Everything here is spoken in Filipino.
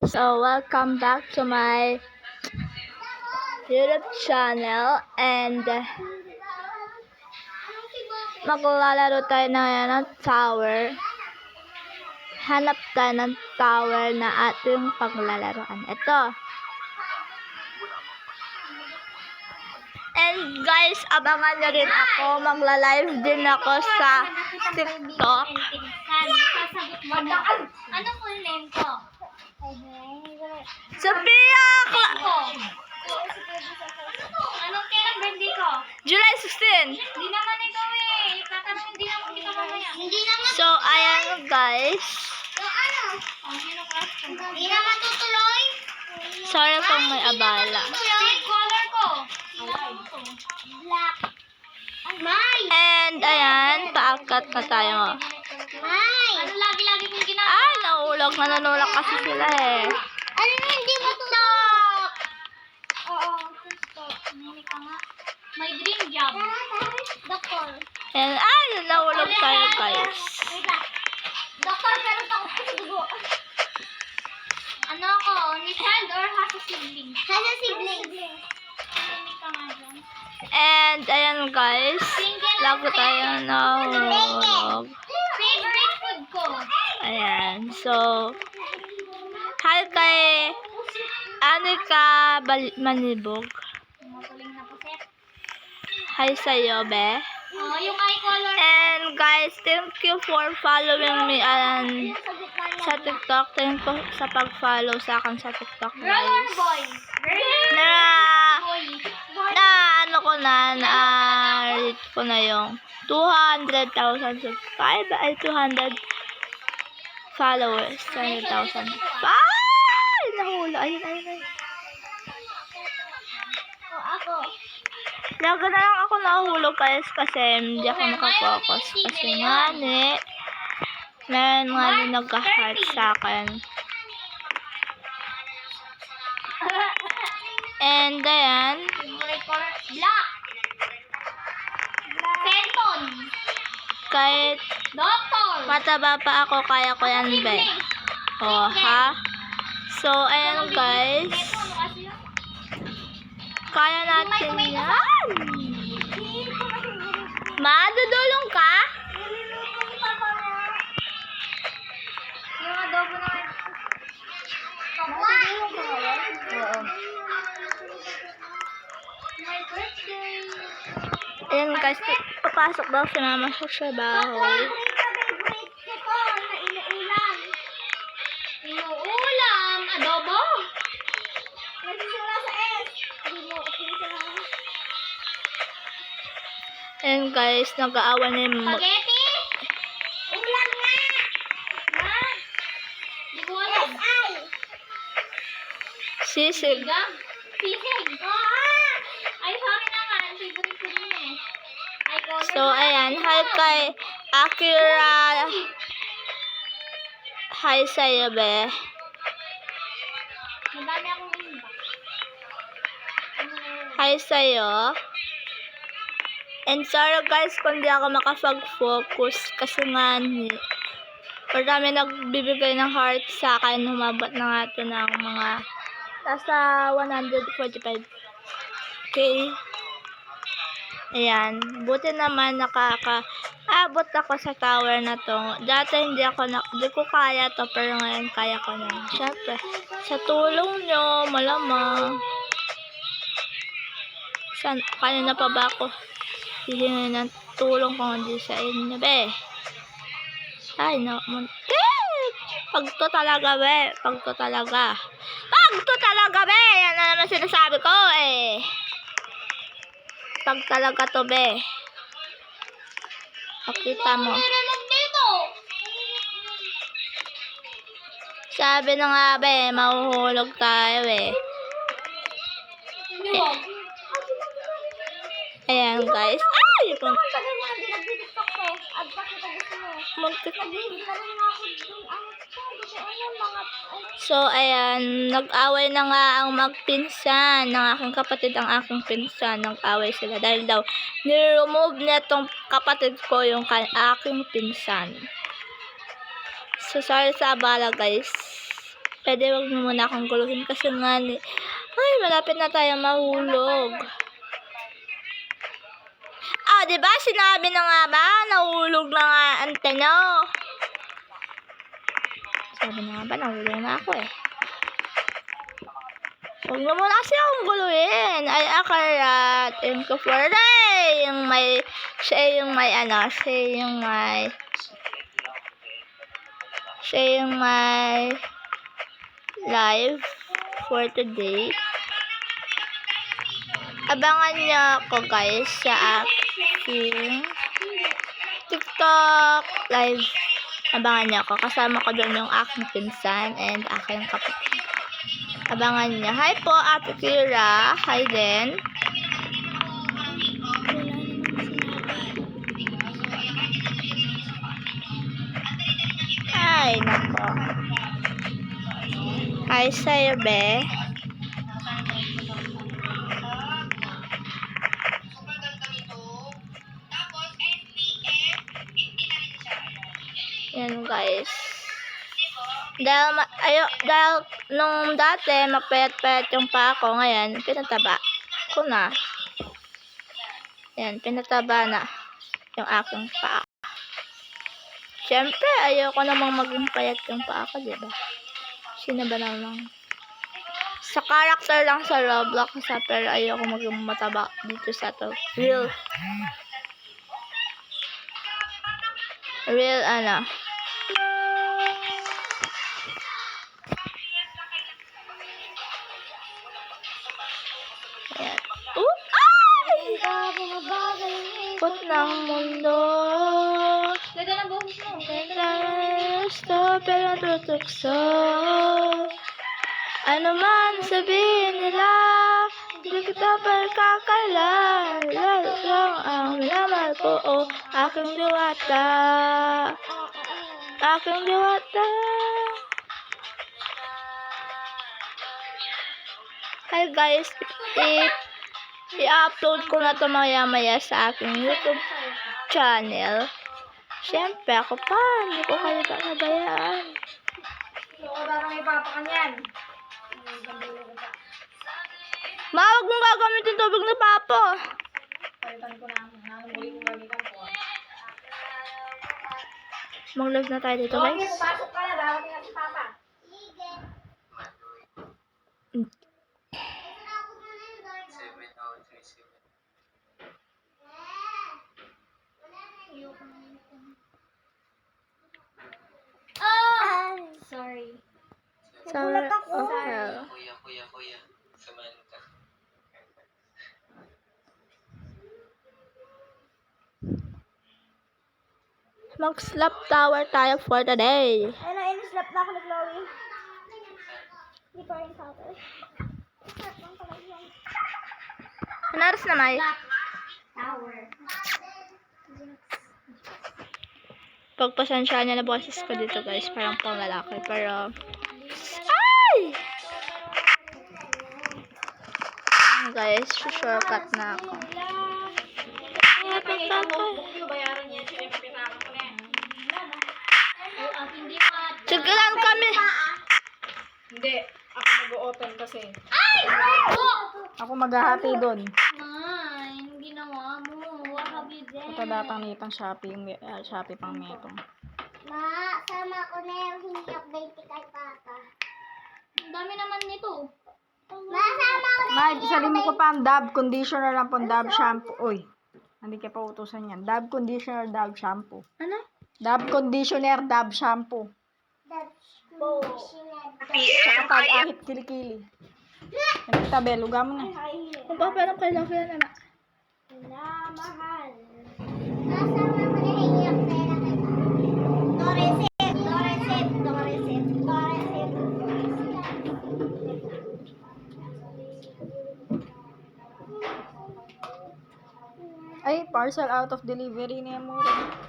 So, welcome back to my YouTube channel and maglalaro tayo ng tower. Hanap tayo ng tower na ating paglalaroan. Ito. And guys, abangan nyo rin ako. Magla-live din ako sa TikTok. Ano full name ko? Sophia! Anong kailan birthday ko? July 16. Hindi naman ikaw eh. Tatanong, hindi naman kita mamaya. Hindi naman. So, ayan guys. So, ano? Hindi naman tutuloy? Sorry kung may abala. Favorite color ko? Black. May! And ayan, paakat na tayo. May! Ano lagi-lagi mong ginagawa? Ay, naulog. Nanunulak kasi sila eh. Ano na hindi mo stop? Oo, stop. Hindi ka nga. My dream job. Doktor. And ay, naulog tayo guys. Doktor, pero takot ko sa dugo. Ano ako? Only child or has a sibling? Has a sibling. Hindi ka nga dyan. And ayan guys, lago tayo nahulog. Favorite food ko? Ayan, so, hi kay Anika Manibog. Matuling na puset. Hi sa'yo, be. Oh, yung eye color. And guys, thank you for following me and sa TikTok. Thank you sa pag-follow sa akin sa TikTok, Girl or guys. boy? Na Boy. ano ko na-reach ko na yung 200,000 subscribers, ay 200 followers, 200,000. Ay! Nahula. Ayun. Oh, ako. Laga na lang ako nahulog guys kasi hindi ako nakapokus. Kasi nga meron nagka-heart sa akin. And ayan. Favorite color? Black. Cellphone. Kahit Doctor. mataba pa ako, kaya ko yan, be. Oh, ha? So, ayan guys. Kaya natin yan. Madudulong ka? Yung adobo naman. Oo. My birthday. Ayan guys, papasok daw si mama sa trabaho. Favorite ko to na inuulam. Inuulam? Adobo? Nagsisimula sa S. Hindi mo pinisala. Ayan guys, nag-aawan ni Spaghetti? Ulam nga! Ma? Hindi ko alam. sisig. Sisig? Oo! Ay, sorry naman. Favorite ko din eh. Ay, color So, na. ayan, hi kay Akira. Hi sa'yo, be. Madami akong inbox. Hi sa'yo. And sorry guys kung di ako makapag-focus kasi nga marami nagbibigay ng heart sa akin. Humabot na nga ito ng mga nasa 145k. Ayan. Buti naman nakakaabot ako sa tower na to. Dati hindi ko kaya to, pero ngayon kaya ko na. Siyempre, sa tulong nyo, malamang. Kanina pa ba ako hihingi ng tulong kung hindi sa inyo, be? Ay, muntik! Pagto talaga, be. Pagto talaga, be. Yan na naman sinasabi ko, eh. Pag talaga to, be. Pakita mo. Nilulog dito. Sabi na nga, be, mahuhulog tayo, eh. Ayan, guys. Ay! Tagal mo nang dinag-tiktok ko. At bakit ito gusto mo? Muntik. Hindi ka rin ako dun. So, ayan, nag-away na nga ang magpinsan ng aking kapatid, ang aking pinsan. Nag-away sila dahil daw niremove na itong kapatid ko yung aking pinsan. So, sorry sa abala, guys. Pwede wag mo muna akong guluhin kasi nga ay, malapit na tayo mahulog. Ah, di ba? Sinabi na nga ba? Nahulog na nga ang teno. Sabi na nga ba? Nahulog na ako eh. Huwag mo muna kasi akong guluhin. Ay, akarat. Yung kufore. Siya yung may live for today. Abangan niyo ako guys sa aking TikTok live. Abangan niyo ako. Kasama ko doon yung aking pinsan and aking kapatid. Abangan niyo. Hi po, Ate Kira. Hi din. Ay, nako. Hi sa'yo, be. Yan guys. Dahil nung dati mapayat-payat yung paa ko, ngayon pinataba ko na. Yan, pinataba na yung aking paa. Siyempre, ayoko namang maging payat yung paa ko, diba? Sino ba naman? Sa character lang sa Roblox, pero ayoko maging mataba dito sa to. Real ano. Ayan. Ay! Put ng mundo. Ganda ng boses mo. Stop, pero tutukso. Ano man sabihin nila, hindi kita pagkakalan. Lang ang minamahal ko, oh, aking diwata. Aking diwata. Hi guys, i-upload ko na ito maya-maya sa aking YouTube channel. Siyempre, ako pa, hindi ko kayo papabayaan. Parang may papa ka niyan. Ma, huwag mong gagamitin tubig na papo. Palitan ko na. Muli kong gamitan ko. Mag-live na tayo dito, guys. Pasok ka na. Darating na si papa. Sorry. Sorry. Kuya. Samahan ka. Mag-slap tower tayo for today. Ayun na, in-slap na ako ni Chloe. Hindi pa rin sa akin. Hanaras na, May. Tower. Pagpasensyaan niya na boses ko dito, guys. Parang pangalaki. Pero, ay! Guys, shortcut na ako. Sigilan kami. Hindi. Ako mag-o-open kasi. Ay! Ako maghahati doon. Mine, ginawa mo. What have you done? Ito datang nitang Shopee, yung Shopee pang metong. Ma, sama ko na yung hindi update kay Papa. Ang dami naman nito. Ma, sama ko na May, isalin mo ko pa ang Dove conditioner ng pang Dove shampoo. Uy, hindi ka pa utusan yan. Dove conditioner, Dove shampoo. Ano? Dove conditioner, Dove shampoo. Saka pag-ahit kilikili. Nagtabi, luga mo na. Kung pa, pero kailangan ko yan, anak. mahal. Nasama ko na hingi ang pera kay Papa. No receipt, no receipt, no receipt, no receipt. Ay, parcel out of delivery na yan mo rin.